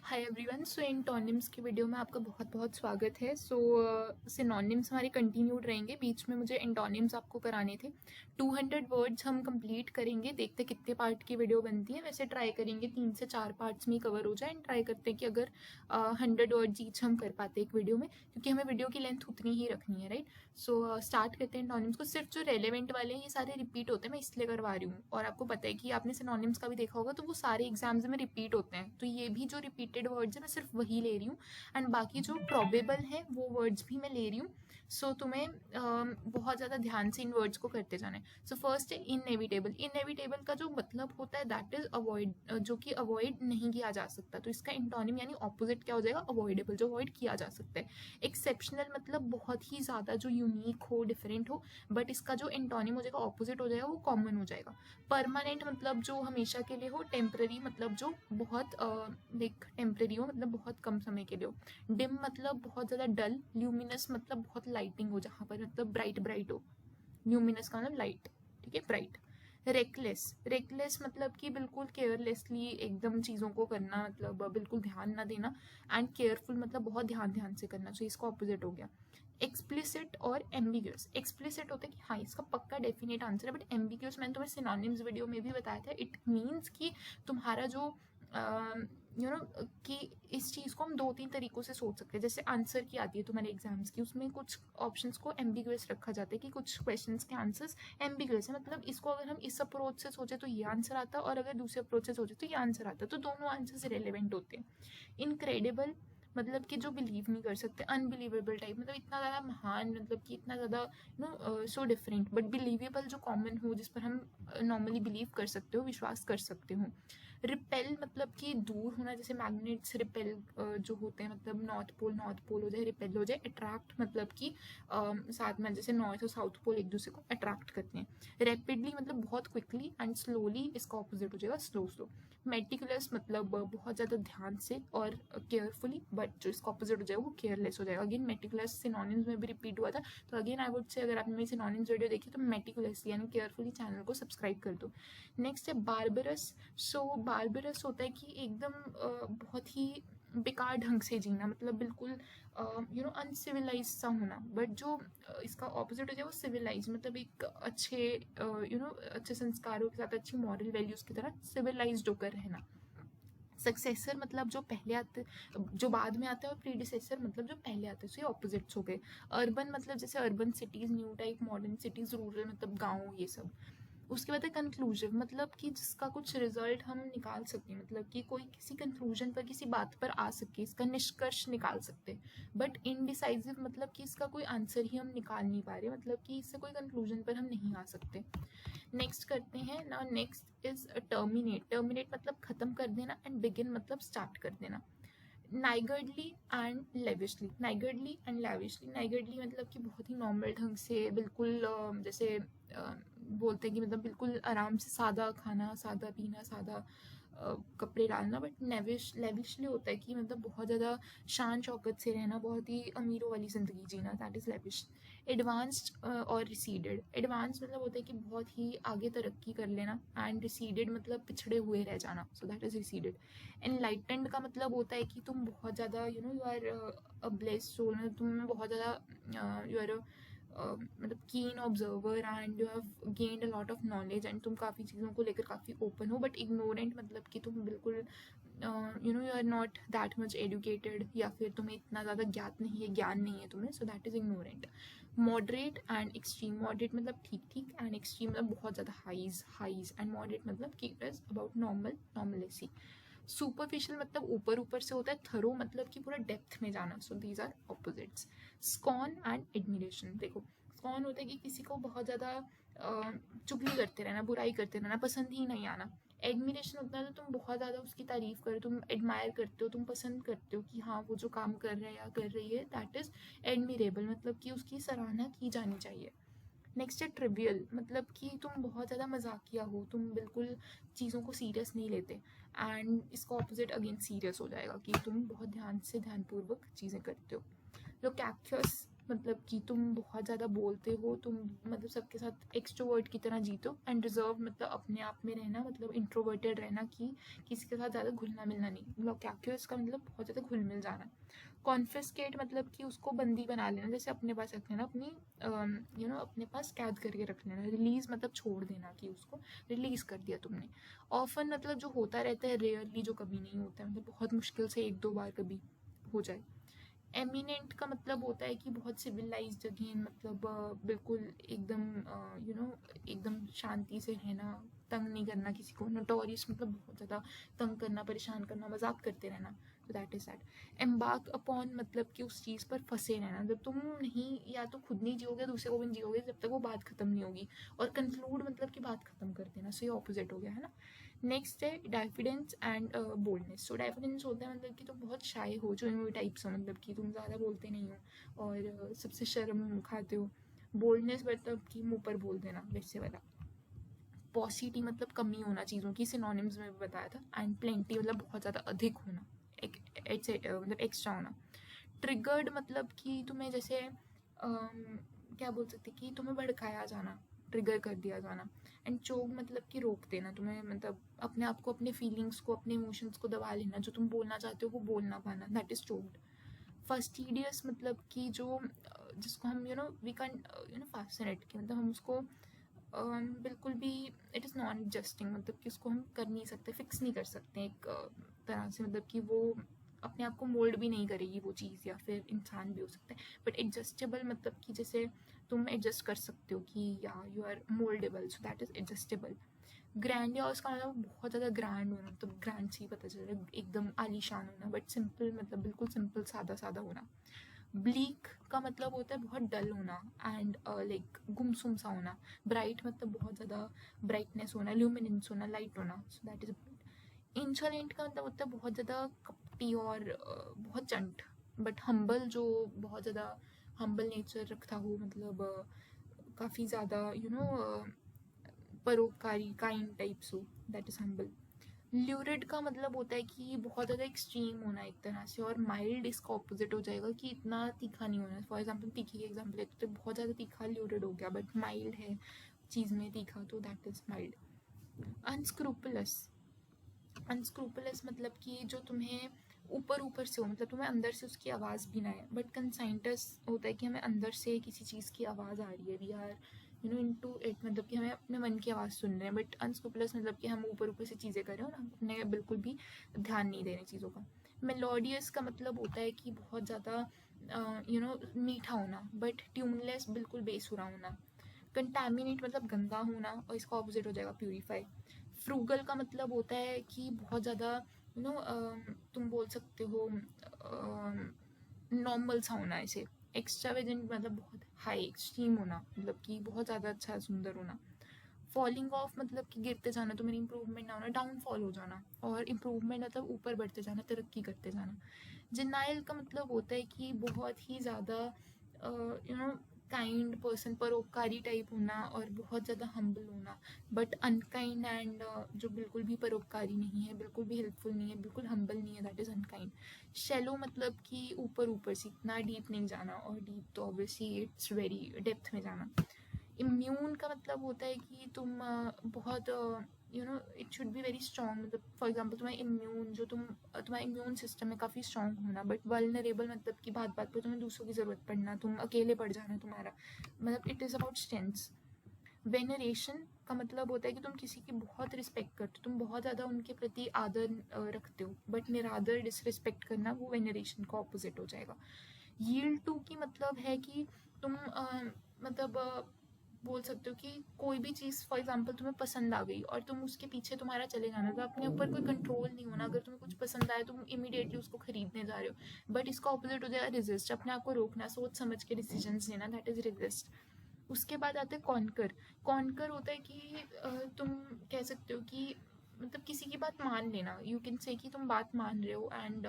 हाय everyone. So antonyms की video में आपका बहुत बहुत स्वागत है। सिनोनिम्स हमारे कंटिन्यूड रहेंगे। बीच में मुझे एंटोनिम्स आपको कराने थे। 200 वर्ड्स हम कंप्लीट करेंगे। देखते कितने पार्ट की वीडियो बनती है। वैसे ट्राई करेंगे 3 से 4 पार्ट्स में ही कवर हो जाए एंड ट्राई करते हैं कि अगर 100 वर्ड्स ईच हम कर पाते एक वीडियो में, क्योंकि हमें वीडियो की लेंथ उतनी ही रखनी है, राइट। स्टार्ट करते हैं एंटोनिम्स को। सिर्फ जो रेलेवेंट वाले हैं ये सारे रिपीट होते हैं, मैं इसलिए करवा रही हूँ। और आपको पता है कि आपने सिनोनिम्स का भी देखा होगा, तो वो सारे एग्जाम्स में रिपीट होते हैं। तो ये भी जो रिपीटेड वर्ड्स है मैं सिर्फ वही ले रही हूँ एंड बाकी जो प्रोबेबल है वो वर्ड्स भी मैं ले रही हूँ। तुम्हें बहुत ज़्यादा ध्यान से इन वर्ड्स को करते जाना है। फर्स्ट है इनएविटेबल। इनएविटेबल का जो मतलब होता है दैट इज अवॉइड, जो कि अवॉइड नहीं किया जा सकता। तो इसका इंटोनिम यानी ऑपोजिट क्या हो जाएगा? अवॉइडेबल, जो अवॉइड किया जा सकता है। एक्सेप्शनल मतलब बहुत ही ज़्यादा जो यूनिक हो, डिफरेंट हो, बट इसका जो इंटोनिम हो जाएगा, ऑपोजिट हो जाएगा, वो कॉमन हो जाएगा। परमानेंट मतलब जो हमेशा के लिए हो। टेम्पररी मतलब जो बहुत टेम्पररी हो, मतलब बहुत कम समय के लिए हो। डिम मतलब बहुत ज़्यादा डल। ल्यूमिनस मतलब बहुत लाइटिंग हो, जहाँ पर मतलब ब्राइट ब्राइट हो। ल्यूमिनस का मतलब लाइट, ठीक है, ब्राइट। रेकलेस। रेकलेस मतलब कि बिल्कुल केयरलेसली एकदम चीज़ों को करना, मतलब बिल्कुल ध्यान ना देना। एंड केयरफुल मतलब बहुत ध्यान ध्यान से करना। तो इसका ऑपोजिट हो गया। एक्सप्लिसिट और एम्बिग्यूअस। एक्सप्लिसिट होता है कि हाँ इसका पक्का डेफिनेट आंसर है, बट एम्बिग्यूअस मैंने तुम्हें सिनोनिम्स वीडियो में भी बताया था। इट मीन्स कि तुम्हारा जो यू नो कि इस चीज़ को हम 2-3 तरीकों से सोच सकते हैं। जैसे आंसर की आती है तुम्हारे एग्जाम्स की, उसमें कुछ ऑप्शंस को एम्बिग्यूअस रखा जाता है कि कुछ क्वेश्चंस के आंसर्स एम्बिग्यूअस है, मतलब इसको अगर हम इस अप्रोच से सोचे तो ये आंसर आता है, और अगर दूसरे अप्रोच से सोचे तो ये आंसर आता है। तो दोनों आंसर्स रेलिवेंट होते हैं। इनक्रेडिबल मतलब कि जो बिलीव नहीं कर सकते। अनबिलीवेबल टाइप मतलब इतना ज़्यादा महान, मतलब कि इतना ज़्यादा सो डिफरेंट, बट बिलीवेबल जो कॉमन हो, जिस पर हम नॉर्मली बिलीव कर सकते हो, विश्वास कर सकते हो। रिपेल मतलब कि दूर होना, जैसे मैग्नेट्स रिपेल जो होते हैं, मतलब नॉर्थ पोल हो जाए, रिपेल हो जाए। अट्रैक्ट मतलब कि साथ में जैसे नॉर्थ और साउथ पोल एक दूसरे को अट्रैक्ट करते हैं। रैपिडली मतलब बहुत क्विकली, एंड स्लोली इसका ऑपोजिट हो जाएगा स्लो स्लो। मेटिकुलस मतलब बहुत ज़्यादा ध्यान से और केयरफुली, बट जो इसका ऑपोजिट हो जाएगा वो केयरलेस हो जाएगा। अगेन मेटिकुलस सिनोनिम्स में भी रिपीट हुआ था, तो अगेन आई वुड से अगर आपने मेरी सिनोनिम्स वीडियो देखी तो मेटिकुलस यानी केयरफुली चैनल को सब्सक्राइब कर दो। नेक्स्ट है बार्बरस। बार्बरस होता है कि एकदम बहुत ही बेकार ढंग से जीना, मतलब बिल्कुल अनसिविलाइज सा होना। बट जो इसका ऑपोजिट हो जाए वो सिविलाइज, मतलब एक अच्छे अच्छे संस्कारों के साथ, अच्छी मॉरल वैल्यूज की तरह सिविलाइज होकर रहना। सक्सेसर मतलब जो पहले आते, जो बाद में आता है, और प्रीडिसेसर मतलब जो पहले आते हैं। सो ये ऑपोजिट्स हो गए। अर्बन मतलब जैसे urban cities, new type modern cities, rural मतलब गाँव, ये सब। उसके बाद है कंक्लूसिव, मतलब कि जिसका कुछ रिजल्ट हम निकाल सकें, मतलब कि कोई किसी कंक्लूजन पर, किसी बात पर आ सके, इसका निष्कर्ष निकाल सकते हैं। बट इनडिसाइजिव मतलब कि इसका कोई आंसर ही हम निकाल नहीं पा रहे, मतलब कि इससे कोई कंक्लूजन पर हम नहीं आ सकते। नेक्स्ट करते हैं ना। Next is terminate. टर्मिनेट मतलब खत्म कर देना, एंड बिगिन मतलब स्टार्ट कर देना। Niggardly and lavishly. Niggardly and lavishly. Niggardly मतलब कि बहुत ही नॉर्मल ढंग से, बिल्कुल जैसे बोलते हैं कि मतलब बिल्कुल आराम से सादा खाना, सादा पीना, सादा कपड़े डालना। बट लेविशली होता है कि मतलब बहुत ज़्यादा शान शौकत से रहना, बहुत ही अमीरों वाली ज़िंदगी जीना, दैट इज़ लेविश। एडवांस्ड और रिसीडेड। एडवांस मतलब होता है कि बहुत ही आगे तरक्की कर लेना, एंड रिसीडेड मतलब पिछड़े हुए रह जाना, so that is receded. Enlightened का मतलब होता है कि तुम बहुत ज़्यादा you are a blessed soul, मतलब तुम बहुत ज़्यादा यू आर मतलब keen observer and you have gained a lot of knowledge, and तुम काफ़ी चीज़ों को लेकर काफ़ी ओपन हो। बट इग्नोरेंट मतलब कि तुम बिल्कुल you are not that much educated, या फिर तुम्हें इतना ज़्यादा ज्ञात नहीं है, ज्ञान नहीं है तुम्हें, सो that is ignorant. Moderate and extreme. Moderate मतलब ठीक ठीक, एंड एक्सट्रीम मतलब बहुत ज़्यादा हाइज, एंड मॉडरेट मतलब कि इट इज़ अबाउट नॉर्मलेसी। सुपरफिशियल मतलब ऊपर ऊपर से होता है। थरो मतलब कि पूरा डेप्थ में जाना। So these are opposites. Scorn and admiration. देखो, स्कॉन होता है कि किसी को बहुत ज़्यादा चुगली करते रहना, बुराई करते रहना, पसंद ही नहीं आना। एडमिरेशन होता है तो तुम बहुत ज़्यादा उसकी तारीफ करो, तुम एडमायर करते हो, तुम पसंद करते हो कि हाँ वो जो काम कर रहा है या कर रही है, दैट इज़ एडमिरेबल, मतलब कि उसकी सराहना की जानी चाहिए। नेक्स्ट है ट्रिवियल, मतलब कि तुम बहुत ज़्यादा मजाकिया हो, तुम बिल्कुल चीज़ों को सीरियस नहीं लेते। एंड इसका ऑपोजिट अगेन सीरियस हो जाएगा कि तुम बहुत ध्यान से, ध्यानपूर्वक चीज़ें करते हो। लोकैक्चुअस मतलब कि तुम बहुत ज़्यादा बोलते हो, तुम मतलब सबके साथ एक्सट्रोवर्ट की तरह जीते हो। एंड रिजर्व मतलब अपने आप में रहना, मतलब इंट्रोवर्टेड रहना, कि किसी के साथ ज़्यादा घुलना मिलना नहीं। लोकैक्यूअस का मतलब बहुत ज़्यादा घुल मिल जाना। कॉन्फिस्केट मतलब कि उसको बंदी बना लेना, जैसे अपने पास रख लेना, अपनी अपने पास कैद करके रख लेना। रिलीज मतलब छोड़ देना, कि उसको रिलीज कर दिया तुमने। ऑफन मतलब जो होता रहता है, रेयरली जो कभी नहीं होता है, मतलब बहुत मुश्किल से एक दो बार कभी हो जाए। एमिनेंट का मतलब होता है कि बहुत सिविलाइज्ड अगेन, मतलब बिल्कुल एकदम एकदम शांति से रहना, तंग नहीं करना किसी को। नोटोरियस मतलब बहुत ज़्यादा तंग करना, परेशान करना, मजाक करते रहना, तो that is that. Embark upon मतलब कि उस चीज़ पर फंसे रहना, जब तुम नहीं, या तो खुद नहीं जियोगे, दूसरे को भी नहीं जियोगे जब तक वो बात खत्म नहीं होगी। और कंक्लूड मतलब कि बात खत्म कर देना, सो ये ऑपोजिट हो गया है ना। नेक्स्ट है डाइफिडेंस एंड बोल्डनेस। सो डाइफिडेंस होता है मतलब कि तुम बहुत शाय हो, जो इन टाइप्स हो, मतलब कि तुम ज़्यादा बोलते नहीं हो और सबसे शर्म खाते हो। बोल्डनेस मतलब कि मुंह पर बोल देना, वैसे वाला। पॉसिटी मतलब कमी होना चीज़ों की, सिनोनिम्स में भी बताया था। एंड प्लेंटी मतलब बहुत ज़्यादा अधिक होना, एक मतलब एक्स्ट्रा होना। ट्रिगर्ड मतलब कि तुम्हें जैसे क्या बोल सकते कि तुम्हें भड़काया जाना, ट्रिगर कर दिया जाना। एंड चोक मतलब कि रोक देना तुम्हें, मतलब अपने आप को, अपने फीलिंग्स को, अपने इमोशंस को दबा लेना, जो तुम बोलना चाहते हो वो बोल ना पाना, दैट इज चोक्ड। फस्टिडियस मतलब कि जो जिसको हम वी कैन फैसिनेट, कि मतलब हम उसको बिल्कुल भी, इट इज़ नॉन एडजस्टिंग, मतलब कि उसको हम कर नहीं सकते, फिक्स नहीं कर सकते एक तरह से, मतलब कि वो अपने आप को मोल्ड भी नहीं करेगी वो चीज़, या फिर इंसान भी हो सकता है। बट एडजस्टेबल मतलब कि जैसे तुम एडजस्ट कर सकते हो, कि या you are mouldable, so that is adjustable. Grandiose का मतलब बहुत ज़्यादा ग्रैंड होना, मतलब ग्रैंड से ही पता चल रहा है, एकदम आलीशान होना। बट सिंपल मतलब बिल्कुल सिंपल, सादा सादा होना। ब्लीक का मतलब होता है बहुत डल होना, एंड लाइक गुमसुम सा होना। ब्राइट मतलब बहुत ज़्यादा ब्राइटनेस होना, ल्यूमिनेंस होना, लाइट होना, सो दैट इज। इंसोलेंट का मतलब होता है बहुत ज़्यादा कपटी और बहुत चंट। बट हम्बल, जो बहुत ज़्यादा हम्बल नेचर रखता हो, मतलब काफ़ी ज़्यादा परोपकारी, काइंड टाइप्स हो, दैट इज हम्बल। ल्यूरिड का मतलब होता है कि बहुत ज़्यादा एक्सट्रीम होना एक तरह से। और माइल्ड इसका ऑपोजिट हो जाएगा, कि इतना तीखा नहीं होना। फॉर एग्जाम्पल तीखी की एग्जाम्पल लेते तो बहुत ज़्यादा तीखा ल्यूरिड हो गया, बट माइल्ड है चीज़ में तीखा, तो दैट इज माइल्ड। अनस्क्रूपलस, अनस्क्रूपलस मतलब कि जो तुम्हें ऊपर ऊपर से हो, मतलब तुम्हें अंदर से उसकी आवाज़ भी ना है। बट कंसाइंटस होता है कि हमें अंदर से किसी चीज़ की आवाज़ आ रही है, वी आर इनटू इट, मतलब कि हमें अपने मन की आवाज़ सुन रहे हैं। बट अनस्क्रूपलस मतलब कि हम ऊपर ऊपर से चीज़ें कर रहे हो ना, अपने बिल्कुल भी ध्यान नहीं दे रहे चीज़ों का। मेलोडियस का मतलब होता है कि बहुत ज़्यादा मीठा होना, बट ट्यूनलेस बिल्कुल बेसुरा होना। कंटैमिनेट मतलब गंदा होना, और इसका ऑपोजिट हो जाएगा प्यूरीफाई। फ्रूगल का मतलब होता है कि बहुत ज़्यादा तुम बोल सकते हो नॉर्मल सा होना ऐसे। एक्स्ट्रावेजेंट मतलब बहुत हाई एक्सट्रीम होना, मतलब कि बहुत ज़्यादा अच्छा सुंदर होना। फॉलिंग ऑफ मतलब कि गिरते जाना, तुम्हें इंप्रूवमेंट ना होना, डाउनफॉल हो जाना। और इम्प्रूवमेंट मतलब ऊपर बढ़ते जाना, तरक्की करते जाना। जिनाइल का मतलब होता है कि बहुत ही ज़्यादा काइंड पर्सन, परोपकारी टाइप होना, और बहुत ज़्यादा हम्बल होना। बट अनकाइंड एंड जो बिल्कुल भी परोपकारी नहीं है, बिल्कुल भी हेल्पफुल नहीं है, बिल्कुल हम्बल नहीं है, दैट इज़ अनकाइंड। शैलो मतलब कि ऊपर ऊपर से, इतना डीप नहीं जाना, और डीप तो ऑब्वियसली इट्स वेरी डेप्थ में जाना। इम्यून का मतलब होता है कि तुम बहुत it should be very strong, मतलब फॉर एग्जांपल तुम्हारा इम्यून, जो तुम्हारा इम्यून सिस्टम है काफ़ी स्ट्रॉन्ग होना। बट वल्नरेबल मतलब कि बात बात पर तुम्हें दूसरों की ज़रूरत पड़ना, तुम अकेले पड़ जाना तुम्हारा, मतलब it is about strengths. Veneration का मतलब होता है कि तुम किसी की बहुत रिस्पेक्ट करते हो, तुम बहुत ज़्यादा उनके प्रति आदर रखते हो। बट निरादर, डिसरिस्पेक्ट करना, वो वेनरेशन का ऑपोजिट हो जाएगा। यील्ड टू की मतलब है कि तुम मतलब बोल सकते हो कि कोई भी चीज़ फॉर एग्जांपल तुम्हें पसंद आ गई और तुम उसके पीछे तुम्हारा चले जाना, तो अपने ऊपर कोई कंट्रोल नहीं होना। अगर तुम्हें कुछ पसंद आया तुम इमीडिएटली उसको खरीदने जा रहे हो। बट इसका ऑपोजिट हो जाएगा रेजिस्ट, अपने आप को रोकना, सोच समझ के डिसीजंस लेना, दैट इज रेजिस्ट। उसके बाद आते हैं कॉन्कर। कॉन्कर होता है कि तुम कह सकते हो कि मतलब किसी की बात मान लेना, यू कैन से कि तुम बात मान रहे हो, एंड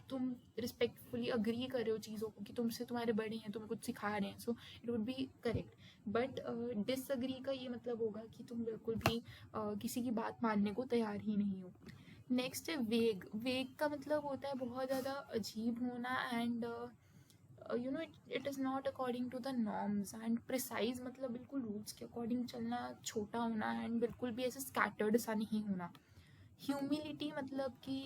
तुम रिस्पेक्टफुली अग्री कर रहे हो चीज़ों को, कि तुमसे तुम्हारे बड़े हैं, तुम्हें कुछ सिखा रहे हैं, so it would be correct. But disagree का ये मतलब होगा कि तुम बिल्कुल भी किसी की बात मानने को तैयार ही नहीं हो। नेक्स्ट है वेग। वेग का मतलब होता है बहुत ज़्यादा अजीब होना, and you know it is not according to the norms. And precise मतलब बिल्कुल रूल्स के अकॉर्डिंग चलना, छोटा होना, एंड बिल्कुल भी ऐसे स्कैटर्ड सा नहीं होना। ह्यूमिलिटी मतलब कि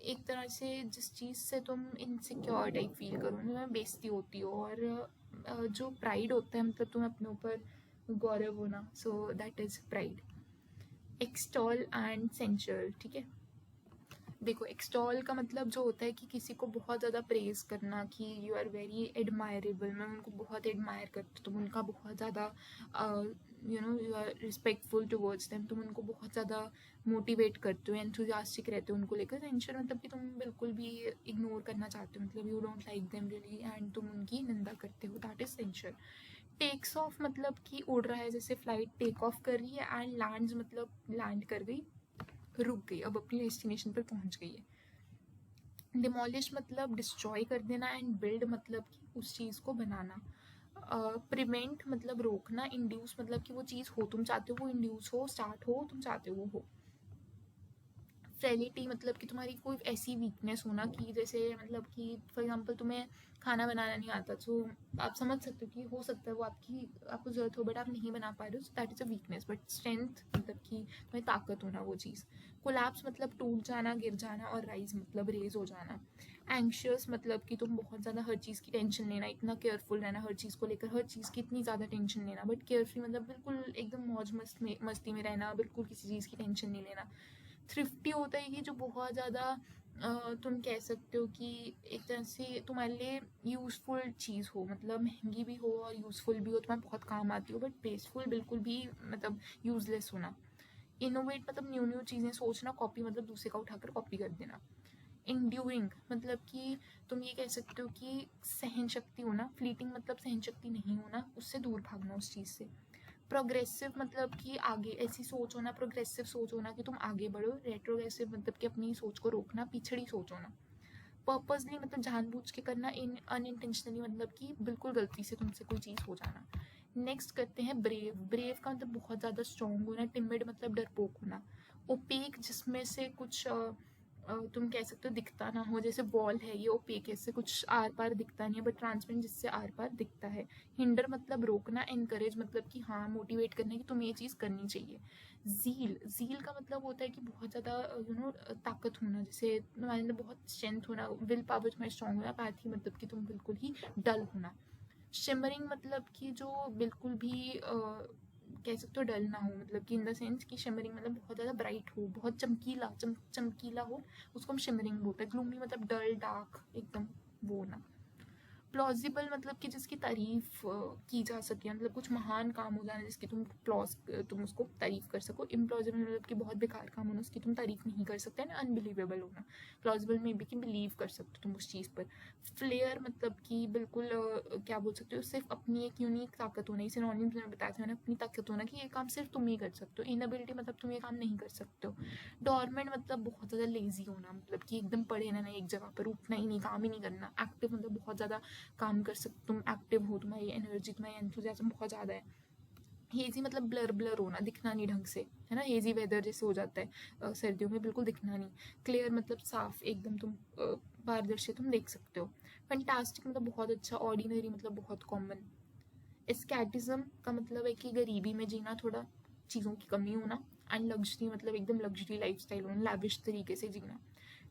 एक तरह से जिस चीज़ से तुम इनसिक्योर टाइप फील करो, तुम्हें बेइज्जती होती हो, और जो प्राइड होता है मतलब तुम्हें अपने ऊपर गौरव होना, so that is pride. Extol and sensual, ठीक है। देखो एक्सटॉल का मतलब जो होता है कि किसी को बहुत ज़्यादा प्रेज़ करना, कि यू आर वेरी एडमायरेबल, मैं उनको बहुत एडमायर करती हूँ, तुम उनका बहुत ज़्यादा you are respectful towards them, तुम उनको बहुत ज़्यादा मोटिवेट करते हो, एंथुजियास्टिक रहते हो उनको लेकर। सेंचुअल मतलब कि तुम बिल्कुल भी इग्नोर करना चाहते हो, मतलब you don't like them really and तुम उनकी निंदा करते हो, that is sensual. Takes of मतलब कि उड़ रहा है, जैसे फ्लाइट टेक ऑफ कर रही है, एंड लैंड्स मतलब लैंड कर गई, रुक गई, अब अपनी डेस्टिनेशन पर पहुंच गई है। डिमोलिश मतलब डिस्ट्रॉय कर देना, एंड बिल्ड मतलब कि उस चीज़ को बनाना। प्रिवेंट मतलब रोकना, इंड्यूस मतलब कि वो चीज़ हो तुम चाहते हो वो इंड्यूस हो, स्टार्ट हो तुम चाहते हो वो हो। फ्रेलिटी मतलब कि तुम्हारी कोई ऐसी वीकनेस होना कि जैसे मतलब कि फॉर एग्जांपल तुम्हें खाना बनाना नहीं आता, तो आप समझ सकते हो कि हो सकता है वो आपको ज़रूरत हो बट आप नहीं बना पा रहे हो, सो that is a weakness. But strength मतलब कि तुम्हें ताकत होना वो चीज़। कोलैप्स मतलब टूट जाना, गिर जाना, और राइज मतलब रेज हो जाना। एंग्शियस मतलब कि तुम बहुत ज़्यादा हर चीज़ की टेंशन लेना, इतना केयरफुल रहना हर चीज़ को लेकर, हर चीज़ की इतनी ज़्यादा टेंशन लेना। बट केयरफ्री मतलब बिल्कुल एकदम मौज मस्ती में रहना, बिल्कुल किसी चीज़ की टेंशन नहीं लेना। थ्रिफ्टी होता है कि जो बहुत ज़्यादा तुम कह सकते हो कि एक तरह से तुम्हारे लिए यूज़फुल चीज़ हो, मतलब महंगी भी हो और यूज़फुल भी हो, तुम्हें बहुत काम आती हो, बट वेस्टफुल बिल्कुल भी मतलब यूज़लेस होना। इनोवेट मतलब न्यू न्यू चीज़ें सोचना, कॉपी मतलब दूसरे का उठाकर कॉपी कर देना। इंड्यूरिंग मतलब कि तुम ये कह सकते हो कि सहन शक्ति होना। फ्लीटिंग मतलब सहन शक्ति नहीं होना, उससे दूर भागना उस चीज़ से। प्रोग्रेसिव मतलब कि आगे ऐसी सोच होना, प्रोग्रेसिव सोच होना कि तुम आगे बढ़ो। रेट्रोग्रेसिव मतलब कि अपनी सोच को रोकना, पिछड़ी सोच होना। पर्पसली मतलब जानबूझ के करना, इन अनइंटेंशनली मतलब कि बिल्कुल गलती से तुमसे कोई चीज़ हो जाना। नेक्स्ट करते हैं ब्रेव। ब्रेव का मतलब बहुत ज़्यादा स्ट्रॉन्ग होना। टिमिड मतलब डरपोक होना। ओपेक जिसमें से कुछ तुम कह सकते हो दिखता ना हो, जैसे बॉल है ये ओपेक है, इससे कुछ आर पार दिखता नहीं है, बट ट्रांसपेरेंट जिससे आर पार दिखता है। हिंडर मतलब रोकना। एनकरेज मतलब कि हाँ मोटिवेट करना कि तुम्हें ये चीज़ करनी चाहिए। ज़ील, ज़ील का मतलब होता है कि बहुत ज़्यादा ताकत होना, जैसे तुम्हारे अंदर बहुत स्ट्रेंथ होना, विल पावर तुम्हारी स्ट्रॉन्ग होना। पैथी मतलब कि तुम बिल्कुल ही डल होना। शिमरिंग मतलब कि जो बिल्कुल भी कह सकते हो डल ना हो, मतलब कि इन द सेंस कि शिमरिंग मतलब बहुत ज़्यादा ब्राइट हो, बहुत चमकीला चमकीला हो, उसको हम शिमरिंग बोलते हैं। ग्लूमी मतलब डल डार्क एकदम वो ना। प्लॉजिबल मतलब कि जिसकी तारीफ की जा सके, मतलब कुछ महान काम हो जाना जिसकी तुम उसको तारीफ कर सको। इम्प्लॉजिबल मतलब कि बहुत बेकार काम होना, उसकी तुम तारीफ नहीं कर सकते ना। अनबिलीवेबल होना। प्लॉजिबल में भी कि बिलीव कर सकते हो तुम उस चीज़ पर। फ्लेयर मतलब कि बिल्कुल क्या बोल सकते हो, सिर्फ अपनी एक यूनिक ताकत होना। इसे सिनोनिम्स में बताया था मैंने, अपनी ताकत होना कि ये काम सिर्फ तुम ही कर सकते हो। इनएबिलिटी मतलब तुम ये काम नहीं कर सकते हो। डॉर्मेंट मतलब बहुत ज़्यादा लेजी होना, मतलब कि एकदम पड़े रहना एक जगह पर, उठना ही नहीं, काम ही नहीं करना। एक्टिव मतलब बहुत ज़्यादा काम कर सकते, तुम एक्टिव हो, तुम्हारी एनर्जी तुम्हारी एंथुसियाज्म बहुत ज़्यादा है। हेजी मतलब ब्लर ब्लर होना, दिखना नहीं ढंग से, है ना। हेजी वेदर जैसे हो जाता है सर्दियों में, बिल्कुल दिखना नहीं। क्लियर मतलब साफ एकदम, तुम पारदर्शी तुम देख सकते हो। फैंटास्टिक मतलब बहुत अच्छा। ऑर्डिनरी मतलब बहुत कॉमन। एस्केटिज्म का मतलब है कि गरीबी में जीना, थोड़ा चीज़ों की कमी होना। एंड लग्जरी मतलब एकदम लग्जरी लाइफ स्टाइल होना, लैविश तरीके से जीना।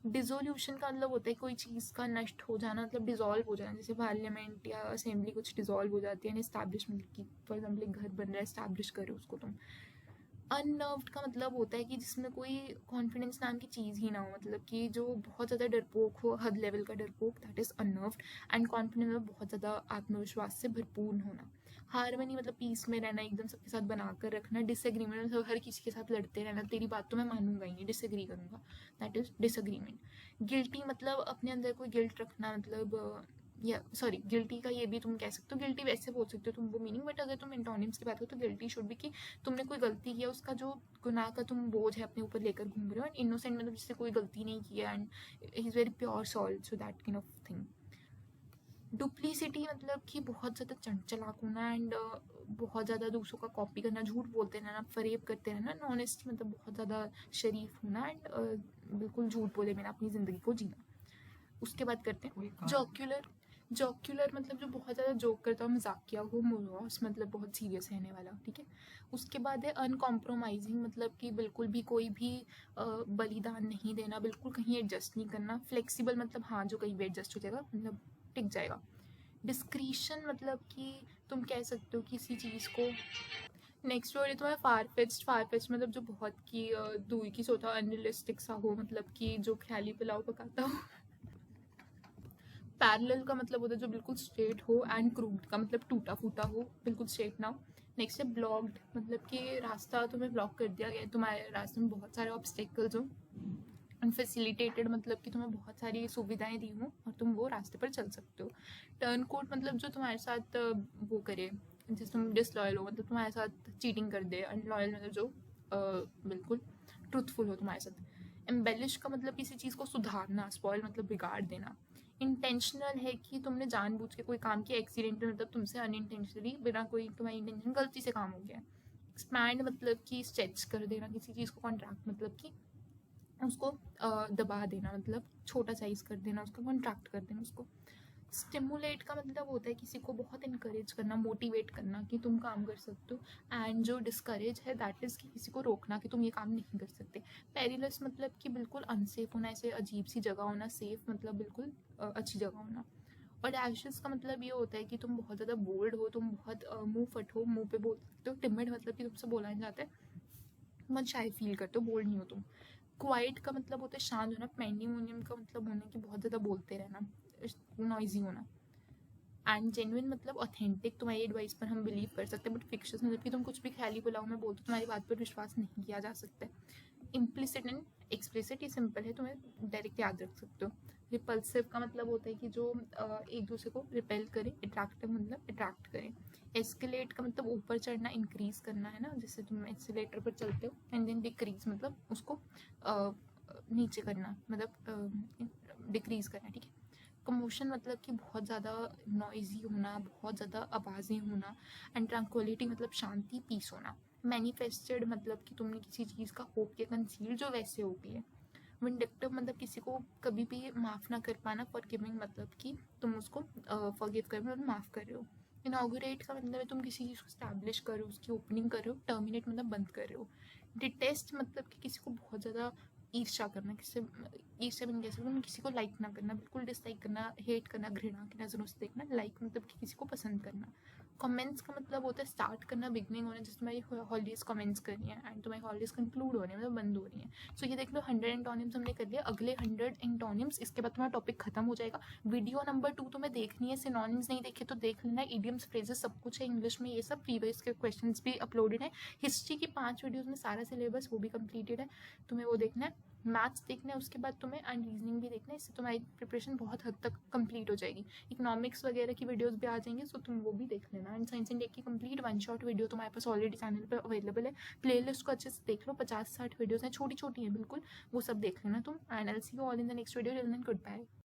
डिसोल्यूशन का मतलब होता है कोई चीज़ का नष्ट हो जाना, मतलब डिज़ोल्व हो जाना, जैसे पार्लियामेंट या असेंबली कुछ डिज़ोल्व हो जाती है। एस्टैब्लिशमेंट की फॉर एग्जाम्पल एक घर बन रहा है, एस्टैब्लिश करो उसको तुम। अननर्व्ड का मतलब होता है कि जिसमें कोई कॉन्फिडेंस नाम की चीज़ ही ना हो, मतलब कि जो बहुत ज़्यादा डरपोक हो, हद लेवल का डरपोक, दैट इज़ अननर्व्ड। एंड कॉन्फिडेंस में बहुत ज़्यादा आत्मविश्वास से भरपूर होना। हारमनी मतलब पीस में रहना, एकदम सबके साथ बना कर रखना। डिसएग्रीमेंट मतलब हर किसी के साथ लड़ते रहना, तेरी बात तो मैं मानूंगा ही नहीं, डिसएग्री करूंगा, दैट इज डिसएग्रीमेंट। गिल्टी मतलब अपने अंदर कोई गिल्ट रखना, मतलब या सॉरी गिल्टी का ये भी तुम कह सकते हो, गिल्टी वैसे बोल सकते हो तुम वो मीनिंग, बट अगर तुम एंटोनिम्स की बात करो तो गिल्टी शुड भी कि तुमने कोई गलती किया, उसका जो गुनाह का तुम बोझ है अपने ऊपर लेकर घूम रहे हो। एंड इनोसेंट मतलब जिससे कोई गलती नहीं किया, and he is very pure soul, so that kind of thing. Duplicity मतलब कि बहुत ज़्यादा चलाक होना, एंड बहुत ज़्यादा दूसरों का कॉपी करना, झूठ बोलते रहना, फरेब करते रहना। नॉनेस्टी मतलब बहुत ज़्यादा शरीफ होना, एंड बिल्कुल झूठ बोले बिना अपनी ज़िंदगी को जीना। उसके बाद करते हैं जॉक्यूलर। जॉक्यूलर मतलब जो बहुत ज़्यादा जोक करता हो, मजाकिया हो, मोरॉस मतलब बहुत सीरियस रहने वाला, ठीक है। उसके बाद है अनकॉम्प्रोमाइजिंग, मतलब कि बिल्कुल भी कोई भी बलिदान नहीं देना, बिल्कुल कहीं एडजस्ट नहीं करना। फ्लेक्सिबल मतलब हाँ जो कहीं भी एडजस्ट हो जाएगा, मतलब टिक जाएगा। डिस्क्रीशन मतलब कि तुम कह सकते हो किसी चीज़ को। नेक्स्ट वर्ड है तुम्हारा फारफेच्ड। फारफेच्ड मतलब जो बहुत की दूर की सोचा, अनरियलिस्टिक सा हो, मतलब कि जो ख्याली पुलाव पकाता हो। पैरेलल का मतलब होता है जो बिल्कुल स्ट्रेट हो, एंड क्रूड का मतलब टूटा फूटा हो, बिल्कुल स्ट्रेट ना हो। नेक्स्ट है ब्लॉक्ड, मतलब कि रास्ता तुम्हें ब्लॉक कर दिया गया है, तुम्हारे रास्ते में बहुत सारे ऑब्स्टेकल्स हो। अनफेसिलिटेटेड मतलब कि तुम्हें बहुत सारी सुविधाएं दी हों और तुम वो रास्ते पर चल सकते हो। टर्न कोट मतलब जो तुम्हारे साथ वो करे, जैसे तुम डिसलॉयल हो, मतलब तुम्हारे साथ चीटिंग कर दे। अनलॉयल मतलब जो बिल्कुल ट्रूथफुल हो तुम्हारे साथ। एम्बेलिश का मतलब किसी चीज़ को सुधारना। स्पॉइल मतलब बिगाड़ देना। इंटेंशनल है कि तुमने जानबूझ के कोई काम किया। एक्सीडेंटल मतलब तुमसे अनइंटेंशनली, बिना कोई तुम्हारी इंटेंशन, गलती से काम हो गया। एक्सपैंड मतलब कि स्ट्रेच कर देना किसी चीज़ को। कॉन्ट्रैक्ट मतलब कि उसको दबा देना, मतलब छोटा साइज कर देना उसको, कॉन्ट्रैक्ट कर देना उसको। स्टिमुलेट का मतलब होता है किसी को बहुत इनकरेज करना, मोटिवेट करना कि तुम काम कर सकते हो। एंड जो डिस्करेज है दैट इज़ कि किसी को रोकना कि तुम ये काम नहीं कर सकते। पेरिलस मतलब कि बिल्कुल अनसेफ होना, ऐसे अजीब सी जगह होना। सेफ मतलब बिल्कुल अच्छी जगह होना। और एशियस का मतलब ये होता है कि तुम बहुत ज़्यादा बोल्ड हो, तुम बहुत मुंह फट हो, मुंह पे बोल सकते हो। टिमिड मतलब कि तुमसे बोला नहीं जाता है, बहुत शाय फील करते हो, बोल्ड नहीं हो तुम। क्वाइट का मतलब होता है शांत होना। पेंडिमोनियम का मतलब होना कि बहुत ज़्यादा बोलते रहना, नॉइजी होना। एंड जेन्युइन मतलब ऑथेंटिक, तुम्हारी एडवाइस पर हम बिलीव कर सकते हैं। बट फिक्शस मतलब कि तुम कुछ भी ख्याली पुलाव में बोलते हो, तुम्हारी बात पर विश्वास नहीं किया जा सकता है। इम्प्लिसिट एंड एक्सप्लिसिट, ये सिंपल है, तुम्हें डायरेक्ट याद रख सकते हो। रिपल्सिव का मतलब होता है कि जो एक दूसरे को रिपेल करे। अट्रैक्टिव मतलब अट्रैक्ट करे। एस्केलेट का मतलब ऊपर चढ़ना, इंक्रीज करना है ना, जैसे तुम एस्केलेटर पर चलते हो। एंड देन डिक्रीज मतलब उसको नीचे करना, मतलब डिक्रीज करना, ठीक है। कमोशन मतलब कि बहुत ज़्यादा नॉइजी होना, बहुत ज़्यादा आवाज़ें होना। एंड ट्रैंक्विलिटी मतलब शांति, पीस होना। मैनिफेस्टेड मतलब कि तुमने किसी चीज़ का होप किया, कंसील जो वैसे हो गई है। विंडिक्टिव मतलब किसी को कभी भी माफ़ ना कर पाना। फॉरगिविंग मतलब कि तुम उसको फॉरगिव कर रहे हो, माफ़ कर रहे हो। इनागुरेट का मतलब है तुम किसी चीज़ को स्टैब्लिश कर रहे हो, उसकी ओपनिंग कर रहे हो। टर्मिनेट मतलब बंद कर रहे हो। डिटेस्ट मतलब कि किसी को बहुत ज़्यादा ईर्ष्या करना, किसी ईर्ष्या भी नहीं कह सकते, किसी को लाइक ना करना, बिल्कुल डिसलाइक करना, हेट करना, घृणा की नज़रों से देखना। लाइक मतलब कि किसी को पसंद करना। कमेंट्स का मतलब होता है स्टार्ट करना, बिगनिंग होना, जैसे तुम्हारी हॉलीडेज कमेंट्स कर रही हैं एंड तुम्हारी हॉलीडेज कंक्लूड हो रही है, मतलब बंद हो रही हैं। सो ये देख लो 100 एंटोनिम्स हमने कर लिया। अगले 100 एंटोनिम्स, इसके बाद तुम्हारा टॉपिक खत्म हो जाएगा। वीडियो नंबर 2 तुम्हें देखनी है। सिनोनिम्स नहीं देखे तो देख लेना। इडियम्स, फ्रेजेस सब कुछ है इंग्लिश में, ये सब प्रीवियस के क्वेश्चन भी अपलोडेड है। हिस्ट्री की 5 वीडियोज में सारा सिलेबस वो भी कंप्लीटेड है, तुम्हें वो देखना है। मैथ्स देखना है उसके बाद तुम्हें, एंड रीजनिंग भी देखना है। इससे तुम्हारी प्रिपरेशन बहुत हद तक कंप्लीट हो जाएगी। इकोनॉमिक्स वगैरह की वीडियोस भी आ जाएंगे, सो तुम वो भी देख लेना। एंड साइंस एंड टेक की कंप्लीट 1 शॉट वीडियो तुम्हारे पास ऑलरेडी चैनल पर अवेलेबल है। प्लेलिस्ट को अच्छे से देख लो, 50-60 वीडियोस हैं, छोटी छोटी हैं बिल्कुल, वो सब देख लेना तुम। And I will see you all in the next video. Till then good bye.